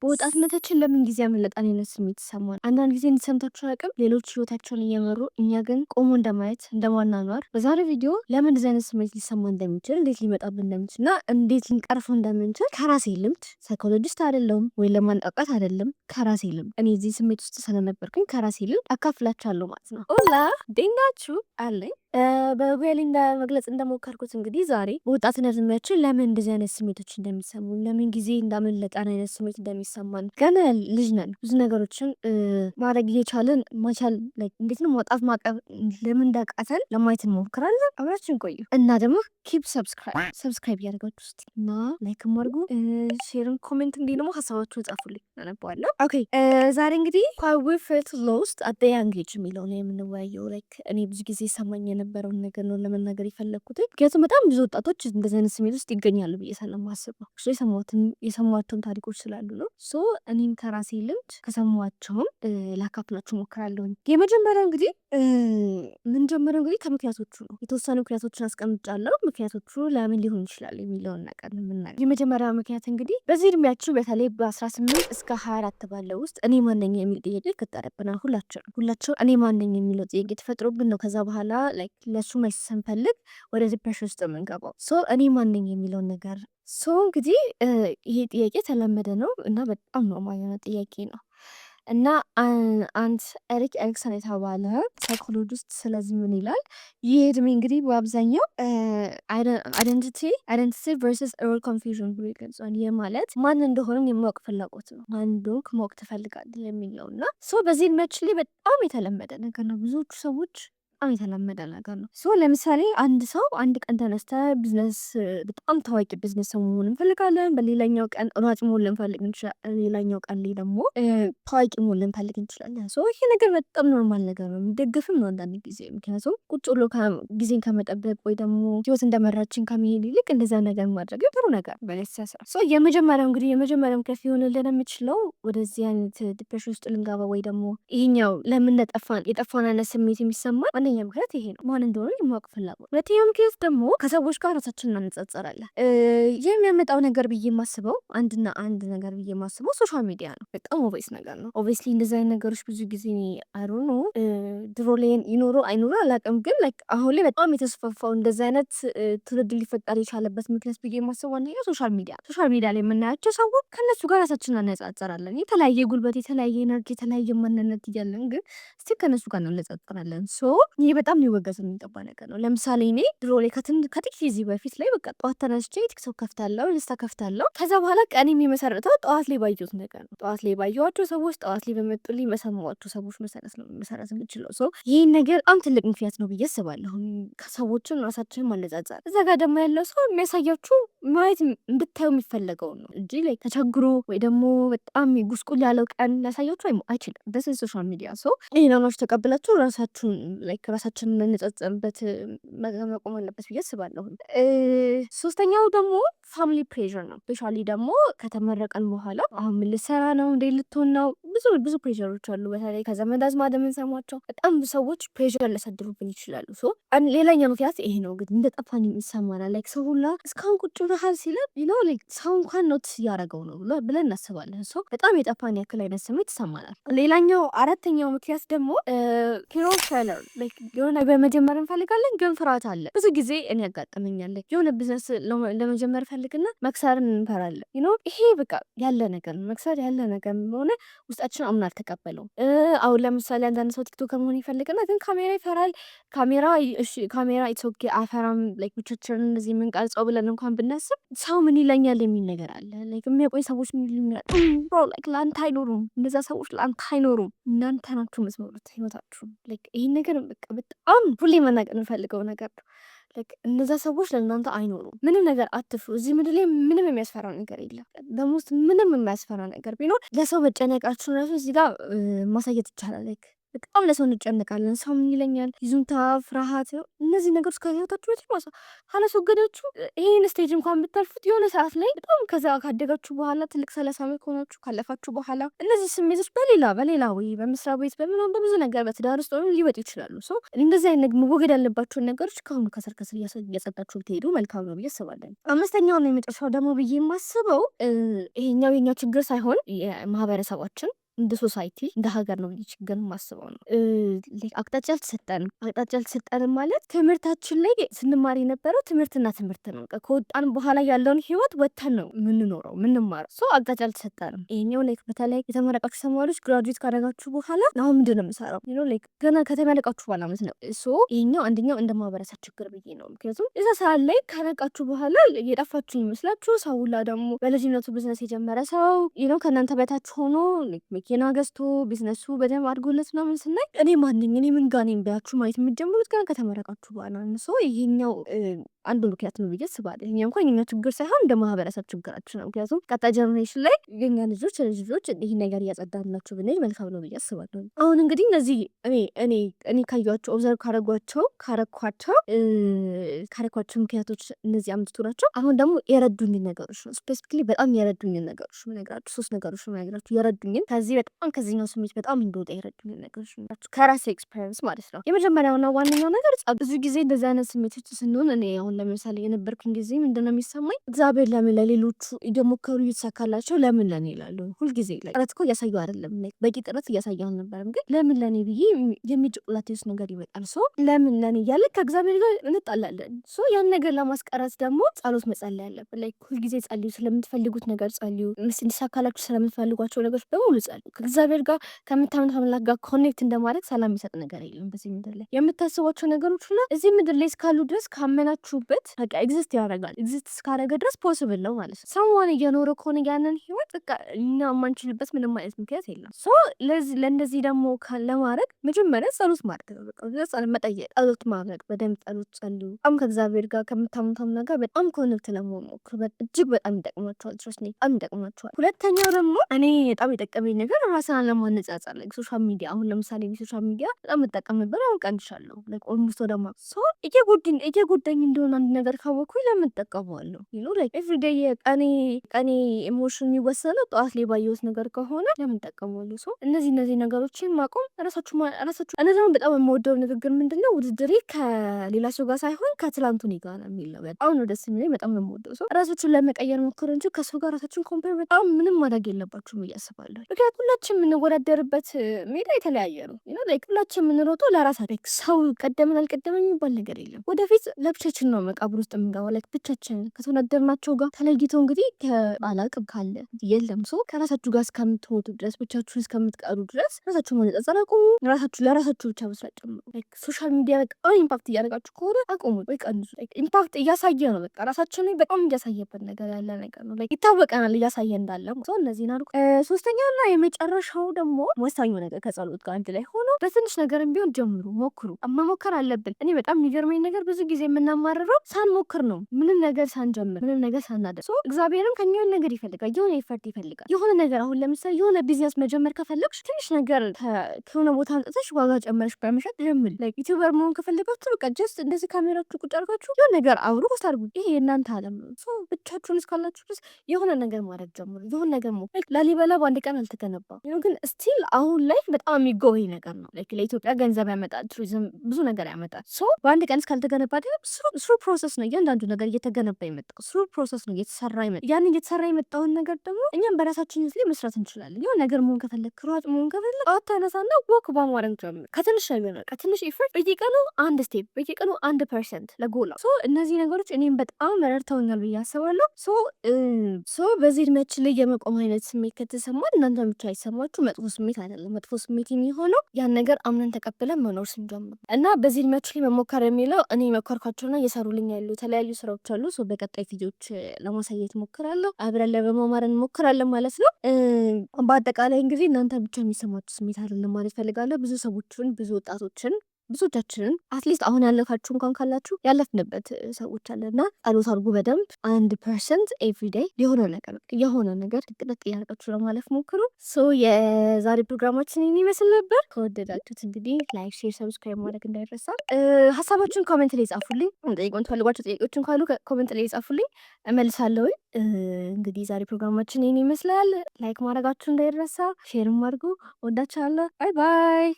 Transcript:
በወጣትነታችን ለምን ጊዜ ያመለጣን አይነት ስሜት ይሰማል። አንዳንድ ጊዜ እንዲሰምታችሁ አቅም ሌሎች ህይወታቸውን እየመሩ እኛ ግን ቆሞ እንደማየት እንደማናኗር። በዛሬ ቪዲዮ ለምን እንደዚህ አይነት ስሜት ሊሰማ እንደሚችል፣ እንዴት ሊመጣብን እንደሚችል እና እንዴት ልንቀርፈው እንደምንችል ከራሴ ልምድ፣ ሳይኮሎጂስት አይደለሁም ወይ ለማንቃቃት አይደለም፣ ከራሴ ልምድ እኔ እዚህ ስሜት ውስጥ ስለነበርኩኝ ከራሴ ልምድ አካፍላችኋለሁ ማለት ነው። ኦላ ዴናችሁ አለኝ በዌሊንግ መግለጽ እንደሞከርኩት እንግዲህ ዛሬ በወጣትነት እድሜያችን ለምን እንደዚህ አይነት ስሜቶች እንደሚሰሙን ለምን ጊዜ እንዳመለጠን አይነት ስሜት እንደሚሰማን ገና ልጅ ነን። ብዙ ነገሮችን ማድረግ እየቻልን መቻል እንዴት ነው ማውጣት ማቀብ ለምን እንዳቃተን ለማየት እንሞክራለን። አብራችን ቆዩ እና ደግሞ ኪፕ ሰብስክራይብ እያደረጋችሁ ውስጥ እና ላይክ ማድርጉ፣ ሼርን፣ ኮሜንት እንዲህ ደግሞ ሀሳባችሁን ጻፉልኝ አነባዋለሁ። ኦኬ ዛሬ እንግዲህ we felt lost at the young age የሚለው ነው የምንወያየው። እኔ ብዙ ጊዜ ሰማኝ የነበረውን ነገር ነው ለመናገር የፈለግኩት። ምክንያቱም በጣም ብዙ ወጣቶች እንደዚህ አይነት ስሜት ውስጥ ይገኛሉ ብዬ ስለማስብ ነው። የሰሟቸውን ታሪኮች ስላሉ ነው። እኔም ከራሴ ልምድ ከሰሟቸውም ላካፍላችሁ ሞክራለሁኝ። የመጀመሪያው እንግዲህ ምንጀምረው እንግዲህ ከምክንያቶቹ ነው። የተወሰኑ ምክንያቶችን አስቀምጫለሁ። ምክንያቶቹ ለምን ሊሆን ይችላል የሚለውን ነገር የምናገር። የመጀመሪያው ምክንያት እንግዲህ በዚህ እድሜያችሁ በተለይ በ18 እስከ 24 ባለው ውስጥ እኔ ማነኝ የሚል ጥያቄ ይፈጠርብናል። ሁላችን እኔ ማነኝ የሚለው ጥያቄ ተፈጥሮብን ነው ከዛ በኋላ ለሱ መልስ ስንፈልግ ወደ ዲፕሬሽን ውስጥ የምንገባው። እኔ ማነኝ የሚለውን ነገር እንግዲህ ይሄ ጥያቄ ተለመደ ነው እና በጣም ነው ማየነ ጥያቄ ነው እና አንድ ኤሪክ ኤሪክሰን የተባለ ሳይኮሎጂስት ስለዚህ ምን ይላል? ይህ እድሜ እንግዲህ በአብዛኛው አይደንቲቲ ቨርሰስ ኤረር ኮንፊውዥን ብሎ ይገልጿል። ይህ ማለት ማን እንደሆነም የማወቅ ፍላጎት ነው። ማን እንደሆንክ ማወቅ ትፈልጋለህ የሚለው እና በዚህ እድሜያችን ላይ በጣም የተለመደ ነገር ነው። ብዙዎቹ ሰዎች በጣም የተለመደ ነገር ነው። ለምሳሌ አንድ ሰው አንድ ቀን ተነስተ ቢዝነስ በጣም ታዋቂ ቢዝነስ ሰው መሆን እንፈልጋለን። በሌላኛው ቀን ሯጭ መሆን ልንፈልግ እንችላለን። ሌላኛው ቀን ላይ ደግሞ ታዋቂ መሆን ልንፈልግ እንችላለን። ይሄ ነገር በጣም ኖርማል ነገር ነው፣ የሚደግፍም ነው አንዳንድ ጊዜ። ምክንያቱም ቁጭ ብሎ ጊዜን ከመጠበቅ ወይ ደግሞ ህይወት እንደመራችን ከመሄድ ይልቅ እንደዛ ነገር ማድረግ ጥሩ ነገር በለሰሰ የመጀመሪያው ከፍ ሊሆንልን የሚችለው ወደዚህ አይነት ዲፕሬሽን ውስጥ ልንገባ ወይ ደግሞ ይሄኛው ለምን የጠፋን አይነት ስሜት የሚሰማን አንደኛ ምክንያት ይሄ ነው፣ ማን እንደሆነ የማወቅ ፍላጎት። ሁለተኛው ምክንያት ደግሞ ከሰዎች ጋር ራሳችንን እናነጻጽራለን። ይህ የሚያመጣው ነገር ብዬ የማስበው አንድ ነገር ብዬ የማስበው ሶሻል ሚዲያ ነው። በጣም ኦቬስ ነገር ነው። ኦቬስሊ እንደዚህ አይነት ነገሮች ብዙ ጊዜ አይሮ ነው ድሮ ላይ ይኖሩ አይኖሩ አላውቅም፣ ግን አሁን ላይ በጣም የተስፋፋው እንደዚህ አይነት ትውልድ ሊፈጠር የቻለበት ምክንያት ብዬ የማስበው አንደኛው ሶሻል ሚዲያ ላይ የምናያቸው ሰዎች ከነሱ ጋር ራሳችንን እናነጻጽራለን። የተለያየ ጉልበት፣ የተለያየ ኤነርጂ፣ የተለያየ ማንነት እያለን ግን እስቲ ከነሱ ጋር እናነጻጽራለን። ይህ በጣም ሊወገዝ የሚገባ ነገር ነው። ለምሳሌ እኔ ድሮ ላይ ከጥቂት ጊዜ በፊት ላይ በቃ ጠዋት ተነስቼ ቲክቶክ ከፍታለሁ፣ ኢንስታ ከፍታለሁ። ከዛ በኋላ ቀን የሚመሰረተው ጠዋት ላይ ባየሁት ነገር ነው። ጠዋት ላይ ባየኋቸው ሰዎች፣ ጠዋት ላይ በመጡልኝ በሰማኋቸው ሰዎች መሰረት ነው መሰረት የምችለው። ይህን ነገር በጣም ትልቅ ምክንያት ነው ብዬ አስባለሁ። ከሰዎችን ራሳችንን ማነጻጸር። እዛ ጋር ደግሞ ያለው ሰው የሚያሳያችሁ ማየት እንድታዩ የሚፈለገው ነው እንጂ ተቸግሮ ወይ ደግሞ በጣም ጉስቁል ያለው ቀን ሊያሳያችሁ አይችልም። በስ ሶሻል ሚዲያ ይህ ናኖች ተቀብላችሁ ራሳችንን የምንጸጸምበት መቆም አለበት ብዬ አስባለሁ። ሶስተኛው ደግሞ ፋሚሊ ፕሬዠር ነው። ስፔሻሊ ደግሞ ከተመረቀን በኋላ አሁን ምን ልትሰራ ነው፣ እንዴት ልትሆን ነው፣ ብዙ ፕሬዠሮች አሉ። በተለይ ከዘመድ አዝማድ የምንሰማቸው በጣም ብዙ ሰዎች ፕሬዠር ሊያሳድሩብን ይችላሉ። ሌላኛው ምክንያት ይሄ ነው። እንግዲህ እንደጠፋን ይሰማናል። ሰው ሁላ እስካሁን ቁጭ ብለሃል ሲለን ሰው እንኳን ኖትስ እያደረገው ነው ብለን እናስባለን። በጣም የጠፋን ያክል አይነት ስሜት ይሰማናል። ሌላኛው አራተኛው ምክንያት ደግሞ ፌለር የሆነ በመጀመር እንፈልጋለን ግን ፍርሃት አለ። ብዙ ጊዜ እኔ ያጋጥመኛል። የሆነ ቢዝነስ ለመጀመር ፈልግና መክሰርን እንፈራለን። ይሄ በቃ ያለ ነገር ነው። መክሰር ያለ ነገር ሆነ ውስጣችን አምና አልተቀበለውም። አሁን ለምሳሌ አንዳንድ ሰው ቲክቶክ ከመሆን ይፈልግና ግን ካሜራ ይፈራል። ካሜራ ኢትሶኬ አፈራም ብቻችን እንደዚህ የምንቀርጸው ብለን እንኳን ብናስብ ሰው ምን ይለኛል የሚል ነገር አለ። የሚያቆይ ሰዎች ምን ይሉኛል፣ ለአንተ አይኖሩም፣ እነዛ ሰዎች ለአንተ አይኖሩም፣ እናንተ ናችሁ መስመሩት ህይወታችሁ። ይህን ነገር በጣም ሁሌ መናገር እንፈልገው ነገር ነው። እነዛ ሰዎች ለእናንተ አይኖሩም። ምንም ነገር አትፍሩ። እዚህ ምድር ላይ ምንም የሚያስፈራ ነገር የለም። በውስጥ ምንም የሚያስፈራ ነገር ቢኖር ለሰው መጨነቃችሁ ራሱ እዚህ ጋር ማሳየት ይቻላል። በጣም ለሰው እንጨነቃለን። ሰው ምን ይለኛል፣ ይዙንታ፣ ፍርሃት፣ እነዚህ ነገሮች ከህይወታችሁ በፊት ካላስወገዳችሁ ይሄን ስቴጅ እንኳን ብታልፉት የሆነ ሰዓት ላይ በጣም ከዛ ካደጋችሁ በኋላ ትልቅ 30 ዓመት ከሆናችሁ ካለፋችሁ በኋላ እነዚህ ስሜቶች በሌላ ወይ በመስሪያ ቤት በምናምን በብዙ ነገር በትዳር ውስጥ ሊወጡ ይችላሉ። እንደዚህ አይነት መወገድ ያለባቸውን ነገሮች ከአሁኑ ከስር እያጸዳችሁ ብትሄዱ መልካም ነው ብዬ አስባለሁ። አምስተኛው ነው የመጨረሻው ደግሞ ብዬ የማስበው ይሄኛው የኛ ችግር ሳይሆን የማህበረሰባችን እንደ ሶሳይቲ እንደ ሀገር ነው ብዬ ችግር የማስበው ነው። አቅጣጫ አልተሰጠንም ማለት ትምህርታችን ላይ ስንማር የነበረው ትምህርት ነው። ከወጣን በኋላ ያለውን ህይወት ወጥተን ነው የምንኖረው የምንማረው። አቅጣጫ አልተሰጠንም። ይሄኛው በተለይ የተመረቃችሁ ተማሪዎች ግራጁዌት ካደረጋችሁ በኋላ አሁን ምንድን ነው የምሰራው ገና ከተመረቃችሁ በኋላ ማለት ነው። ይሄኛው አንደኛው እንደ ማህበረሰብ ችግር ብዬ ነው። ምክንያቱም እዛ ሰዓት ላይ ከነቃችሁ በኋላ የጠፋችሁ ይመስላችሁ። ሰው ሁላ ደግሞ በልጅነቱ ቢዝነስ የጀመረ ሰው ከእናንተ በታች ሆኖ መኪና ገዝቶ ቢዝነሱ በደንብ አድርጎለት ምናምን ስናይ እኔ ማንኝ እኔ ምን ጋር ነኝ ብላችሁ ማየት የምትጀምሩት ገና ከተመረቃችሁ በኋላ ነው። ይሄኛው አንዱ ምክንያት ነው ብዬ አስባለሁ። ይሄ እንኳን የኛ ችግር ሳይሆን እንደ ማህበረሰብ ችግራችን ነው። ምክንያቱም ቀጣይ ጀነሬሽን ላይ የኛ ልጆች ይህን ነገር እያጸዳንላቸው ብንሄድ መልካም ነው ብዬ አስባለሁ። አሁን እንግዲህ እነዚህ እኔ ካያቸው ኦብዘርቭ ካረኳቸው ምክንያቶች እነዚህ አምስቱ ናቸው። አሁን ደግሞ የረዱኝን ነገሮች ነው ስፔሲፊክሊ በጣም የረዱኝን ነገሮች ምነግራችሁ 3 ነገሮች ነው ምነግራችሁ የረዱኝን በጣም ከዚህኛው ስሜት በጣም እንደወጣ የረዱኝን ነገሮች ናቸው ከራሴ ኤክስፔሪንስ ማለት ነው። የመጀመሪያውና ዋነኛው ነገር ብዙ ጊዜ እንደዚህ አይነት ስሜቶች ስንሆን እኔ አሁን ለምሳሌ የነበርኩኝ ጊዜ ምንድነው የሚሰማኝ እግዚአብሔር ለምን ለሌሎቹ እየሞከሩ እየተሳካላቸው ለምን ለኔ ይላሉ። ሁልጊዜ ጥረት እኮ እያሳዩ አይደለም በቂ ጥረት እያሳዩ አልነበረም፣ ግን ለምን ለኔ ብዬ የሚጭቁላት ውስጥ ነገር ይመጣል። ለምን ለኔ እያለ ከእግዚአብሔር ጋር እንጣላለን። ያን ነገር ለማስቀረት ደግሞ ጸሎት መጸለይ አለብን። ሁልጊዜ ጸልዩ፣ ስለምትፈልጉት ነገር ጸልዩ፣ እንዲሳካላችሁ ስለምትፈልጓቸው ነገሮች በሙሉ ጸልዩ። ከእግዚአብሔር ጋር ከምታምኑት አምላክ ጋር ኮኔክት እንደማድረግ ሰላም የሚሰጥ ነገር የለም በዚህ ምድር ላይ። የምታስቧቸው ነገሮች ሁላ እዚህ ምድር ላይ እስካሉ ድረስ ካመናችሁበት በቃ ኤግዚስት ያደርጋል። ኤግዚስት እስካደረገ ድረስ ፖስብል ነው ማለት ነው። ሰውን እየኖረ ከሆነ ያንን ህይወት በቃ እኛ የማንችልበት ምንም አይነት ምክንያት የለም። ለእንደዚህ ደግሞ ለማድረግ መጀመሪያ ጸሎት ማድረግ ነው። በቃ መጠየቅ፣ ጸሎት ማድረግ፣ በደንብ ጸሎት ጸልዩ። በጣም ከእግዚአብሔር ጋር ከምታምኑት አምላክ ጋር በጣም ኮኔክት ለመሆን ሞክሩ። እጅግ በጣም ይጠቅማችኋል። በጣም ይጠቅማችኋል። ሁለተኛው ደግሞ እኔ በጣም የጠቀመኝ ነገር ራስን ለማነጻጸር ሶሻል ሚዲያ አሁን ለምሳሌ ሶሻል ሚዲያ በጣም እጠቀምበት አሁን ቀንሻለሁ። ኦልሞስት ወደማ እየጎዳኝ እንደሆነ አንድ ነገር ካወኩኝ ለምን እጠቀመዋለሁ? ኤቭሪዴይ ቀኔ ኢሞሽን የሚወሰነው ጠዋት ላይ ባየሁት ነገር ከሆነ ለምን እጠቀመዋለሁ? እነዚህ ነገሮችን ማቆም ራሳችሁ እኔ ደግሞ በጣም የምወደው ንግግር ምንድነው ውድድሬ ከሌላ ሰው ጋር ሳይሆን ከትላንቱ እኔ ጋር ነው የሚለው። በጣም ነው ደስ የሚለኝ። በጣም ነው የምወደው። ራሳችሁን ለመቀየር ሞክሩ እንጂ ከሰው ጋር ራሳችሁን ኮምፔር በጣም ምንም ማድረግ የለባችሁም ብዬ አስባለሁ። ምክንያቱም ሁላችን የምንወዳደርበት ሜዳ የተለያየ ነው። ሁላችን የምንሮጠው ለራሳችን። ሰው ቀደምን አልቀደመን የሚባል ነገር የለም። ወደፊት ለብቻችን ነው መቃብር ውስጥ የምንገባው። ብቻችን ከተወዳደርናቸው ጋር ተለይቶ እንግዲህ አላቅም ካለ የለም። ከራሳችሁ ጋር እስከምትሞቱ ድረስ ብቻችሁን እስከምትቀሩ ድረስ ራሳችሁ መነጻጸር አቁሙ። ለራሳችሁ ብቻ መስራት ጀምሩ። ሶሻል ሚዲያ በጣም ኢምፓክት እያደረጋችሁ ከሆነ አቁሙ ወይ ቀንሱ። ኢምፓክት እያሳየ ነው። በቃ ራሳችንን በጣም እያሳየበት ነገር ያለ ነገር ነው። ይታወቀናል እያሳየ እንዳለ እነዚህን አድርጉ። ሶስተኛውና የመጨረሻው ደግሞ ወሳኙ ነገር ከጸሎት ጋር አንድ ላይ ሆኖ በትንሽ ነገርም ቢሆን ጀምሩ፣ ሞክሩ። መሞከር አለብን። እኔ በጣም የሚገርመኝ ነገር ብዙ ጊዜ የምናማርረው ሳንሞክር ነው። ምንም ነገር ሳንጀምር፣ ምንም ነገር ሳናደርግ። እግዚአብሔርም ከኛ የሆነ ነገር ይፈልጋል፣ የሆነ ኤፈርት ይፈልጋል። የሆነ ነገር አሁን ለምሳሌ የሆነ ቢዝነስ መጀመር ከፈለግሽ ትንሽ ነገር ከሆነ ቦታ አንጥተሽ ዋጋ ጨመረሽ በመሸጥ ጀምሪ። ዩቲዩበር መሆን ከፈለጋችሁ በቃ ጀስት እንደዚህ ካሜራችሁ ቁጭ አድርጋችሁ የሆነ ነገር አብሮ ፖስት አድርጉ። ይሄ የእናንተ አለም ነው። ብቻችሁን እስካላችሁ ድረስ የሆነ ነገር ማድረግ ጀምሩ። የሆነ ነገር ላሊበላ በአንድ ቀን አልተገነባም፣ ግን ስቲል አሁን ላይ በጣም የሚጎበኝ ነገር ነው። ለኢትዮጵያ ገንዘብ ያመጣል፣ ቱሪዝም ብዙ ነገር ያመጣል። በአንድ ቀን እስካልተገነባ ስሩ ፕሮሰስ ነው እያንዳንዱ ነገር እየተገነባ የመጣው ስሩ ፕሮሰስ ነው እየተሰራ ይመጣ። ያን እየተሰራ የመጣውን ነገር ደግሞ እኛም በራሳችን ላይ መስራት እንችላለን። የሆነ ነገር መሆን ከፈለግ ሯጭ መሆን ከፈለግ ጠዋት ተነሳና ወክ በማድረግ ጀምር። ከትንሽ ነገር ከትንሽ ኢፈርት በየቀኑ አንድ ስቴፕ በየቀኑ 1% ለጎላ። እነዚህ ነገሮች እኔም በጣም ረድተውኛል ብዬ አስባለሁ። በዚህ እድሜያችን ላይ የመቆም አይነት ስሜት ከተሰማን እናንተ ብቻ አይሰማችሁ። መጥፎ ስሜት አይደለም። መጥፎ ስሜት የሚሆነው ያን ነገር አምነን ተቀብለን መኖር ስንጀምር እና በዚህ እድሜያችን ላይ መሞከር የሚለው እኔ መኮርኳቸውና እየሰሩልኝ ያሉ የተለያዩ ስራዎች አሉ። በቀጣይ ቪዲዮዎች ለማሳየት ሞክራለሁ። አብረን ለመማማር እንሞክራለን ማለት ነው። በአጠቃላይ እንግዲህ እናንተ ብቻ የሚሰማችሁ ስሜት አይደለም ማለት ፈልጋለሁ። ብዙ ሰዎችን ብዙ ወጣቶችን ብዙዎቻችንን አትሊስት አሁን ያለፋችሁ እንኳን ካላችሁ ያለፍንበት ሰዎች አለና ጸሎት አድርጉ በደንብ 1% ኤቭሪዴይ የሆነ ነገር ጥቅጥቅ እያደረጋችሁ ለማለፍ ሞክሩ። የዛሬ ፕሮግራማችን ይመስል ነበር። ከወደዳችሁት እንግዲህ ላይክ፣ ሼር፣ ሰብስክራይብ ማድረግ እንዳይረሳ። ሀሳባችሁን ኮሜንት ላይ ጻፉልኝ። ጠይቆን ትፈልጓቸው ጥያቄዎችን ካሉ ኮሜንት ላይ ጻፉልኝ፣ እመልሳለሁ። እንግዲህ ዛሬ ፕሮግራማችን ይመስላል። ላይክ ማድረጋችሁ እንዳይረሳ፣ ሼርም አድርጉ። ወዳችኋለሁ። ባይ ባይ።